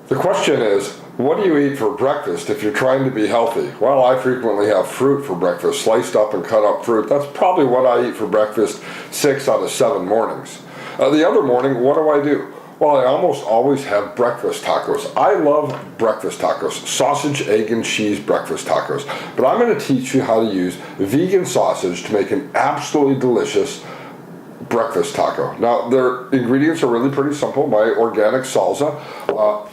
The question is, what do you eat for breakfast if you're trying to be healthy? Well, I frequently have fruit for breakfast, sliced up and cut up fruit. That's probably what I eat for breakfast 6 out of 7 mornings. The other morning, what do? Well, I almost always have breakfast tacos. I love breakfast tacos, sausage, egg, and cheese breakfast tacos. But I'm going to teach you how to use vegan sausage to make an absolutely delicious breakfast taco. Now, their ingredients are really pretty simple. My organic salsa.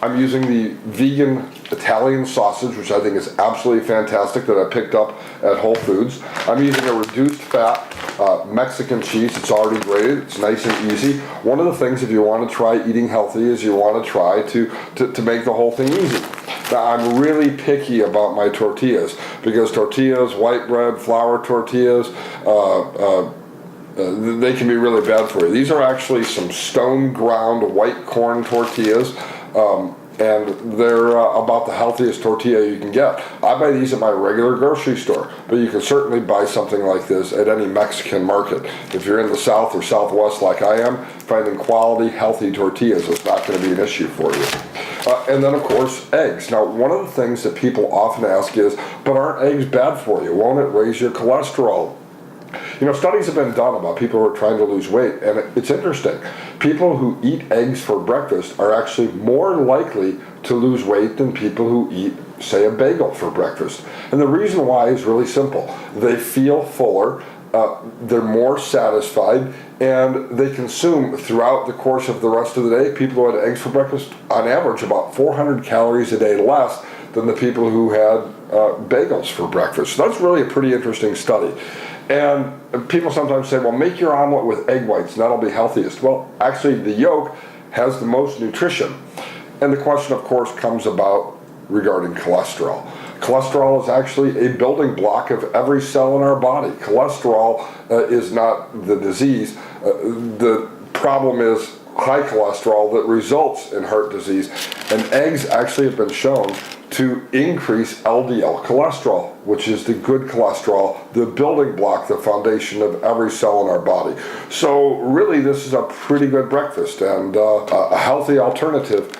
I'm using the vegan Italian sausage, which I think is absolutely fantastic, that I picked up at Whole Foods. I'm using a reduced fat Mexican cheese. It's already grated. It's nice and easy. One of the things, if you want to try eating healthy, is you want to try to make the whole thing easy. Now, I'm really picky about my tortillas because tortillas, white bread, flour tortillas, they can be really bad for you. These are actually some stone ground white corn tortillas, and they're about the healthiest tortilla you can get. I buy these at my regular grocery store, but you can certainly buy something like this at any Mexican market. If you're in the South or Southwest like I am, finding quality, healthy tortillas is not going to be an issue for you. And then, of course, eggs. Now, one of the things that people often ask is, but aren't eggs bad for you? Won't it raise your cholesterol? You know, studies have been done about people who are trying to lose weight, and it's interesting. People who eat eggs for breakfast are actually more likely to lose weight than people who eat, say, a bagel for breakfast. And the reason why is really simple. They feel fuller, they're more satisfied, and they consume throughout the course of the rest of the day. People who had eggs for breakfast, on average, about 400 calories a day less than the people who had bagels for breakfast. So that's really a pretty interesting study. And people sometimes say, well, make your omelet with egg whites, and that'll be healthiest. Well, actually, the yolk has the most nutrition. And the question, of course, comes about regarding cholesterol. Cholesterol is actually a building block of every cell in our body. Cholesterol is not the disease. The problem is high cholesterol that results in heart disease. And eggs actually have been shown to increase LDL cholesterol, which is the good cholesterol, the building block, the foundation of every cell in our body. So really, this is a pretty good breakfast and a healthy alternative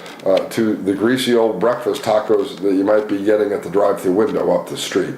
to the greasy old breakfast tacos that you might be getting at the drive-thru window up the street.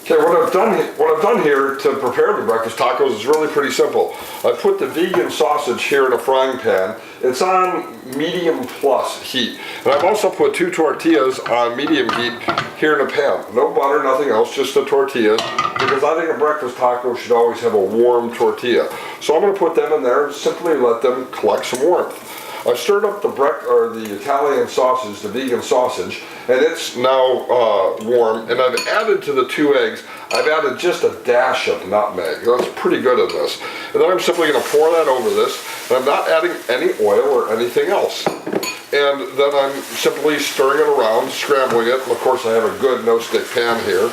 Okay, what I've done here to prepare the breakfast tacos is really pretty simple. I put the vegan sausage here in a frying pan. It's on medium plus heat. And I've also put 2 tortillas on medium heat here in a pan. No butter, nothing else, just the tortillas, because I think a breakfast taco should always have a warm tortilla. So I'm going to put them in there and simply let them collect some warmth. I've stirred up the Italian sausage, the vegan sausage, and it's now warm. And I've added to the 2 eggs, I've added just a dash of nutmeg. That's pretty good in this. And then I'm simply going to pour that over this, and I'm not adding any oil or anything else. And then I'm simply stirring it around, scrambling it. And of course, I have a good no-stick pan here.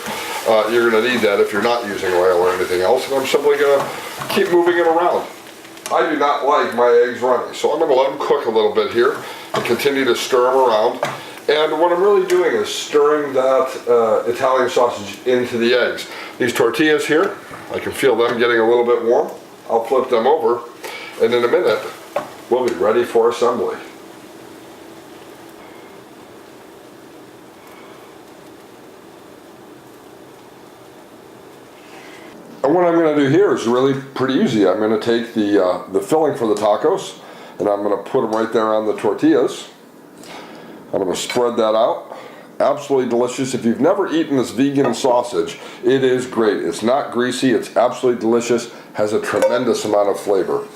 You're going to need that if you're not using oil or anything else. And I'm simply going to keep moving it around. I do not like my eggs runny, so I'm going to let them cook a little bit here and continue to stir them around. And what I'm really doing is stirring that Italian sausage into the eggs. These tortillas here, I can feel them getting a little bit warm. I'll flip them over, and in a minute, we'll be ready for assembly. And what I'm going to do here is really pretty easy. I'm going to take the filling for the tacos, and I'm going to put them right there on the tortillas. I'm going to spread that out. Absolutely delicious. If you've never eaten this vegan sausage, it is great. It's not greasy. It's absolutely delicious. Has a tremendous amount of flavor.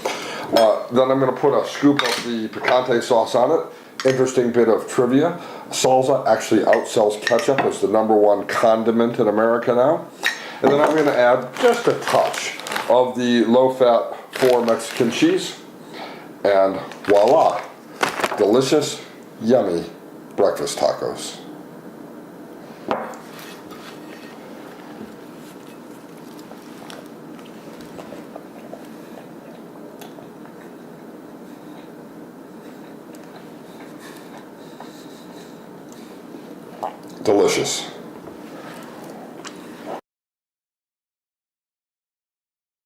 Then I'm going to put a scoop of the picante sauce on it. Interesting bit of trivia. Salsa actually outsells ketchup. It's the #1 condiment in America now. And then I'm going to add just a touch of the low-fat 4 Mexican cheese. And voila, delicious, yummy breakfast tacos. Delicious.